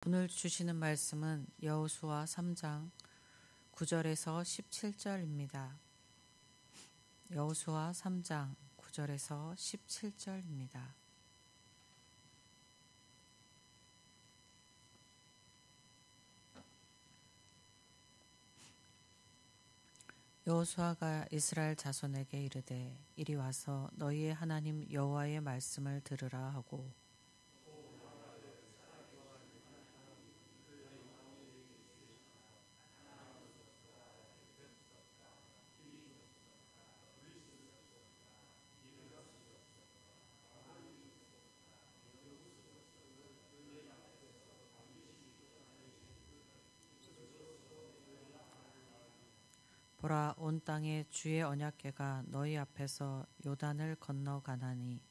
오늘 주시는 말씀은 여호수아 3장 9절에서 17절입니다. 여호수아 3장 9절에서 17절입니다. 여호수아가 이스라엘 자손에게 이르되 이리 와서 너희의 하나님 여호와의 말씀을 들으라 하고 보라 온 땅에 주의 언약궤가 너희 앞에서 요단을 건너가나니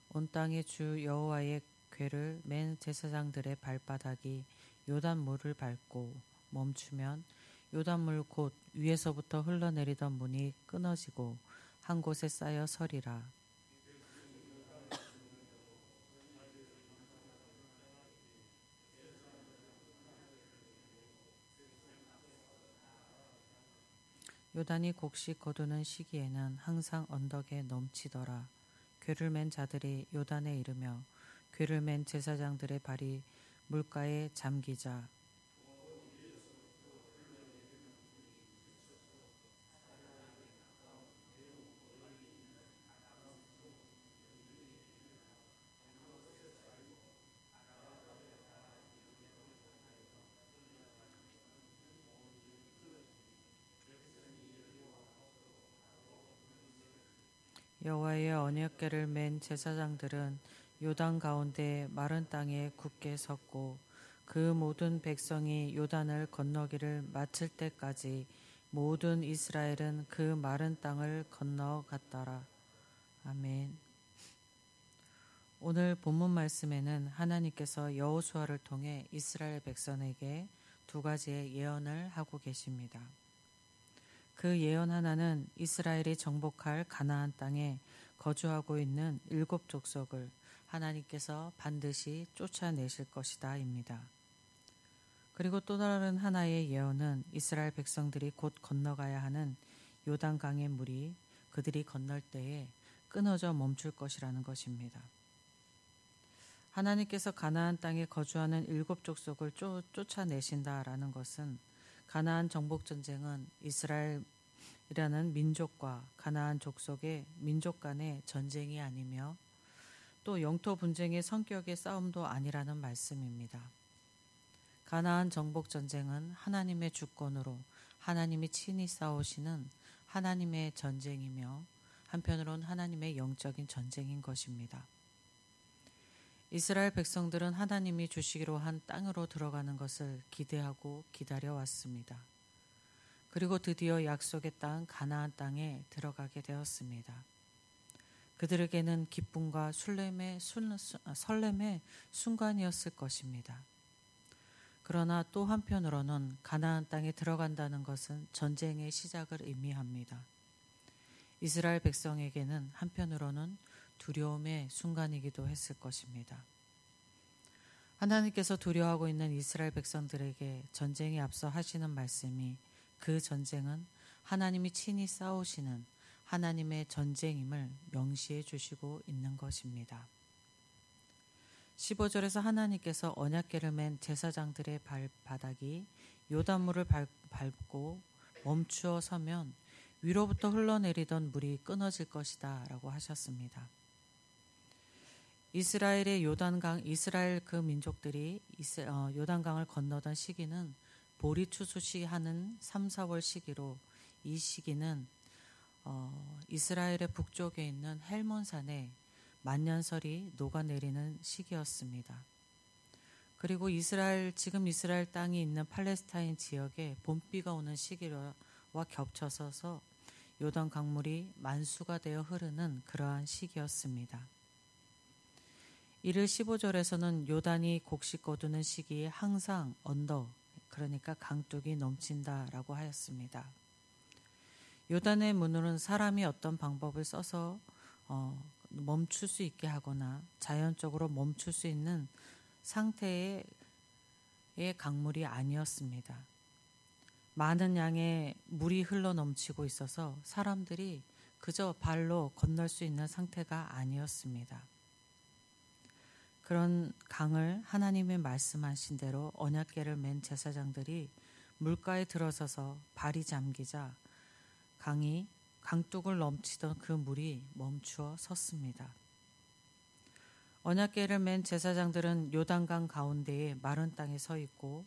온 땅에 주 여호와의 궤를 맨 제사장들의 발바닥이 요단물을 밟고 멈추면 요단물 곧 위에서부터 흘러내리던 문이 끊어지고 한 곳에 쌓여 서리라. 요단이 곡식 거두는 시기에는 항상 언덕에 넘치더라. 궤를 맨 자들이 요단에 이르며 궤를 맨 제사장들의 발이 물가에 잠기자 여호와의 언약궤를 맨 제사장들은 요단 가운데 마른 땅에 굳게 섰고 그 모든 백성이 요단을 건너기를 마칠 때까지 모든 이스라엘은 그 마른 땅을 건너갔더라. 아멘. 오늘 본문 말씀에는 하나님께서 여호수아를 통해 이스라엘 백성에게 두 가지의 예언을 하고 계십니다. 그 예언 하나는 이스라엘이 정복할 가나안 땅에 거주하고 있는 7 족속을 하나님께서 반드시 쫓아내실 것이다 입니다. 그리고 또 다른 하나의 예언은 이스라엘 백성들이 곧 건너가야 하는 요단강의 물이 그들이 건널 때에 끊어져 멈출 것이라는 것입니다. 하나님께서 가나안 땅에 거주하는 7 족속을 쫓아내신다라는 것은 가나안 정복 전쟁은 이스라엘이라는 민족과 가나안 족속의 민족 간의 전쟁이 아니며 또 영토 분쟁의 성격의 싸움도 아니라는 말씀입니다. 가나안 정복 전쟁은 하나님의 주권으로 하나님이 친히 싸우시는 하나님의 전쟁이며 한편으론 하나님의 영적인 전쟁인 것입니다. 이스라엘 백성들은 하나님이 주시기로 한 땅으로 들어가는 것을 기대하고 기다려왔습니다. 그리고 드디어 약속의 땅 가나안 땅에 들어가게 되었습니다. 그들에게는 기쁨과 설렘의 순간이었을 것입니다. 그러나 또 한편으로는 가나안 땅에 들어간다는 것은 전쟁의 시작을 의미합니다. 이스라엘 백성에게는 한편으로는 두려움의 순간이기도 했을 것입니다. 하나님께서 두려워하고 있는 이스라엘 백성들에게 전쟁에 앞서 하시는 말씀이 그 전쟁은 하나님이 친히 싸우시는 하나님의 전쟁임을 명시해 주시고 있는 것입니다. 15절에서 하나님께서 언약궤를 맨 제사장들의 발바닥이 요단물을 밟고 멈추어 서면 위로부터 흘러내리던 물이 끊어질 것이다 라고 하셨습니다. 이스라엘 그 민족들이 요단강을 건너던 시기는 보리 추수시 하는 3, 4월 시기로 이 시기는 이스라엘의 북쪽에 있는 헬몬산에 만년설이 녹아내리는 시기였습니다. 그리고 지금 이스라엘 땅이 있는 팔레스타인 지역에 봄비가 오는 시기와 겹쳐서서 요단 강물이 만수가 되어 흐르는 그러한 시기였습니다. 이를 15절에서는 요단이 곡식 거두는 시기에 항상 언덕, 그러니까 강둑이 넘친다라고 하였습니다. 요단의 문으로는 사람이 어떤 방법을 써서 멈출 수 있게 하거나 자연적으로 멈출 수 있는 상태의 강물이 아니었습니다. 많은 양의 물이 흘러 넘치고 있어서 사람들이 그저 발로 건널 수 있는 상태가 아니었습니다. 그런 강을 하나님이 말씀하신 대로 언약궤를 맨 제사장들이 물가에 들어서서 발이 잠기자 강둑을 넘치던 그 물이 멈추어 섰습니다. 언약궤를 맨 제사장들은 요단강 가운데에 마른 땅에 서 있고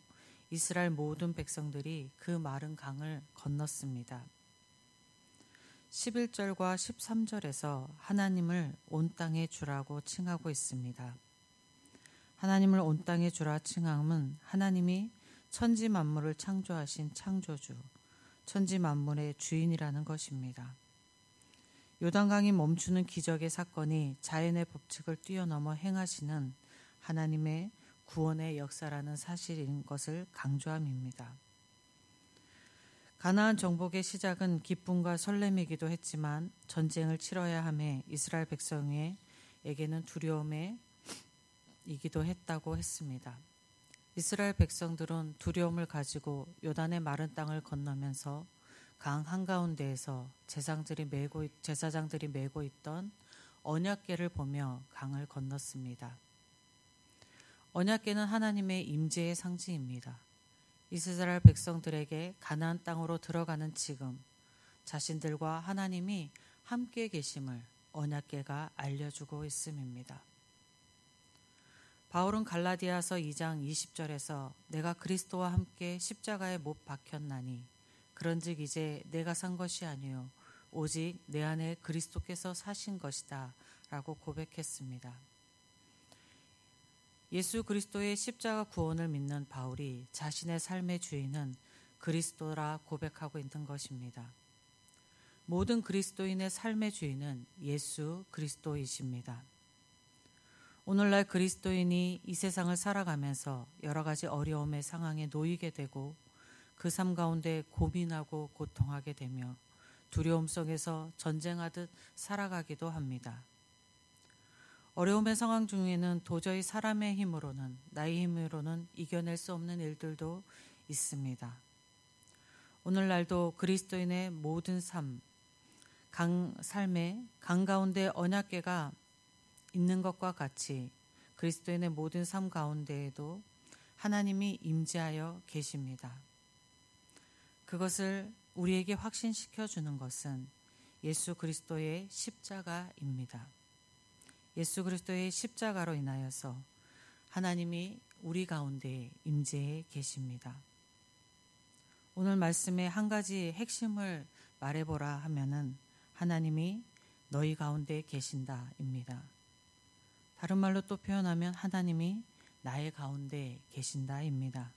이스라엘 모든 백성들이 그 마른 강을 건넜습니다. 11절과 13절에서 하나님을 온 땅의 주라고 칭하고 있습니다. 하나님을 온 땅의 주라 칭함은 하나님이 천지 만물을 창조하신 창조주, 천지 만물의 주인이라는 것입니다. 요단강이 멈추는 기적의 사건이 자연의 법칙을 뛰어넘어 행하시는 하나님의 구원의 역사라는 사실인 것을 강조함입니다. 가나안 정복의 시작은 기쁨과 설렘이기도 했지만 전쟁을 치러야 함에 이스라엘 백성에게는 두려움이기도 했다고 했습니다. 이스라엘 백성들은 두려움을 가지고 요단의 마른 땅을 건너면서 강 한가운데에서 제사장들이 메고 있던 언약궤를 보며 강을 건넜습니다. 언약궤는 하나님의 임재의 상징입니다. 이스라엘 백성들에게 가나안 땅으로 들어가는 지금 자신들과 하나님이 함께 계심을 언약궤가 알려주고 있음입니다. 바울은 갈라디아서 2장 20절에서 내가 그리스도와 함께 십자가에 못 박혔나니 그런즉 이제 내가 산 것이 아니요 오직 내 안에 그리스도께서 사신 것이다 라고 고백했습니다. 예수 그리스도의 십자가 구원을 믿는 바울이 자신의 삶의 주인은 그리스도라 고백하고 있는 것입니다. 모든 그리스도인의 삶의 주인은 예수 그리스도이십니다. 오늘날 그리스도인이 이 세상을 살아가면서 여러 가지 어려움의 상황에 놓이게 되고 그 삶 가운데 고민하고 고통하게 되며 두려움 속에서 전쟁하듯 살아가기도 합니다. 어려움의 상황 중에는 도저히 사람의 힘으로는 나의 힘으로는 이겨낼 수 없는 일들도 있습니다. 오늘날도 그리스도인의 모든 삶의 강 가운데 언약궤가 있는 것과 같이 그리스도인의 모든 삶 가운데에도 하나님이 임재하여 계십니다. 그것을 우리에게 확신시켜 주는 것은 예수 그리스도의 십자가입니다. 예수 그리스도의 십자가로 인하여서 하나님이 우리 가운데 임재해 계십니다. 오늘 말씀의 한 가지 핵심을 말해보라 하면은 하나님이 너희 가운데 계신다입니다. 다른 말로 또 표현하면 하나님이 나의 가운데 계신다입니다.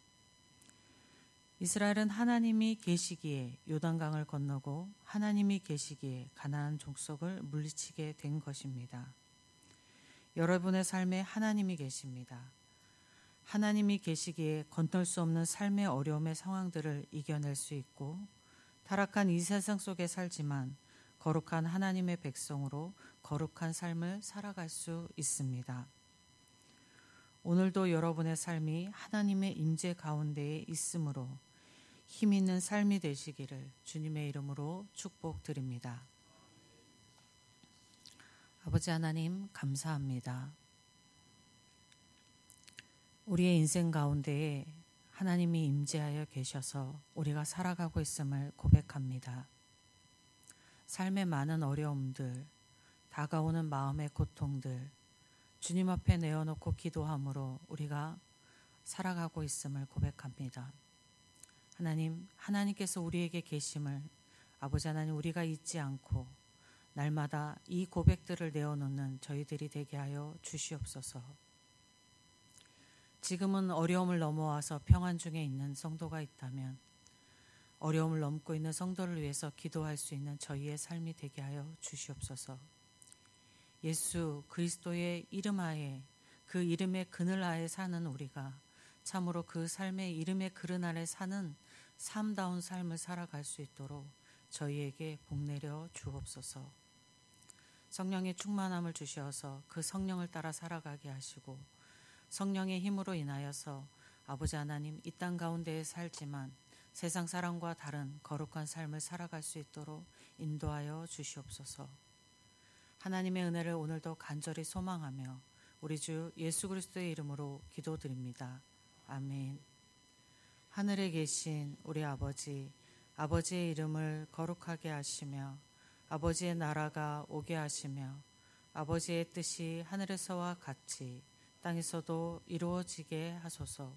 이스라엘은 하나님이 계시기에 요단강을 건너고 하나님이 계시기에 가나안 족속을 물리치게 된 것입니다. 여러분의 삶에 하나님이 계십니다. 하나님이 계시기에 건널 수 없는 삶의 어려움의 상황들을 이겨낼 수 있고 타락한 이 세상 속에 살지만 거룩한 하나님의 백성으로 거룩한 삶을 살아갈 수 있습니다. 오늘도 여러분의 삶이 하나님의 임재 가운데에 있으므로 힘 있는 삶이 되시기를 주님의 이름으로 축복드립니다. 아버지 하나님 감사합니다. 우리의 인생 가운데에 하나님이 임재하여 계셔서 우리가 살아가고 있음을 고백합니다. 삶의 많은 어려움들, 다가오는 마음의 고통들, 주님 앞에 내어놓고 기도함으로 우리가 살아가고 있음을 고백합니다. 하나님께서 우리에게 계심을 아버지 하나님 우리가 잊지 않고 날마다 이 고백들을 내어놓는 저희들이 되게 하여 주시옵소서. 지금은 어려움을 넘어와서 평안 중에 있는 성도가 있다면 어려움을 넘고 있는 성도를 위해서 기도할 수 있는 저희의 삶이 되게 하여 주시옵소서. 예수 그리스도의 이름 하에 그 이름의 그늘 하에 사는 우리가 참으로 그 삶의 이름의 그늘 아래 사는 삶다운 삶을 살아갈 수 있도록 저희에게 복내려 주옵소서. 성령의 충만함을 주시어서 그 성령을 따라 살아가게 하시고 성령의 힘으로 인하여서 아버지 하나님 이 땅 가운데에 살지만 세상 사람과 다른 거룩한 삶을 살아갈 수 있도록 인도하여 주시옵소서. 하나님의 은혜를 오늘도 간절히 소망하며 우리 주 예수 그리스도의 이름으로 기도드립니다. 아멘. 하늘에 계신 우리 아버지, 아버지의 이름을 거룩하게 하시며 아버지의 나라가 오게 하시며 아버지의 뜻이 하늘에서와 같이 땅에서도 이루어지게 하소서.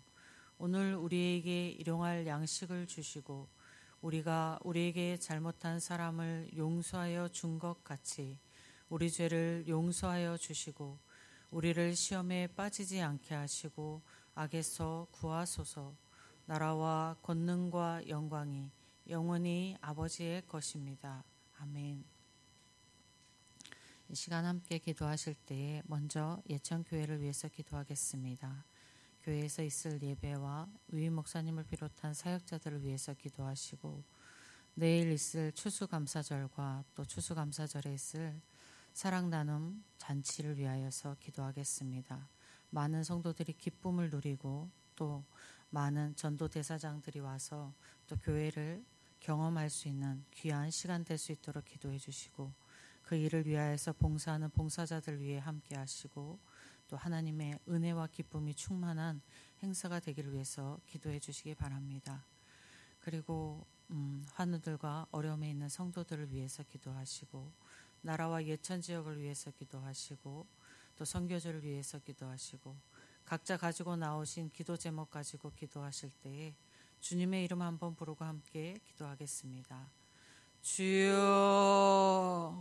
오늘 우리에게 일용할 양식을 주시고 우리가 우리에게 잘못한 사람을 용서하여 준 것 같이 우리 죄를 용서하여 주시고 우리를 시험에 빠지지 않게 하시고 악에서 구하소서. 나라와 권능과 영광이 영원히 아버지의 것입니다. 아멘. 이 시간 함께 기도하실 때에 먼저 예천교회를 위해서 기도하겠습니다. 교회에서 있을 예배와 위임 목사님을 비롯한 사역자들을 위해서 기도하시고 내일 있을 추수감사절과 또 추수감사절에 있을 사랑나눔 잔치를 위하여서 기도하겠습니다. 많은 성도들이 기쁨을 누리고 또 많은 전도대사장들이 와서 또 교회를 경험할 수 있는 귀한 시간 될 수 있도록 기도해 주시고 그 일을 위하여서 봉사하는 봉사자들 위해 함께 하시고 또 하나님의 은혜와 기쁨이 충만한 행사가 되기를 위해서 기도해 주시기 바랍니다. 그리고 환우들과 어려움에 있는 성도들을 위해서 기도하시고 나라와 예천 지역을 위해서 기도하시고 또 선교지를 위해서 기도하시고 각자 가지고 나오신 기도 제목 가지고 기도하실 때에 주님의 이름 한번 부르고 함께 기도하겠습니다. 주여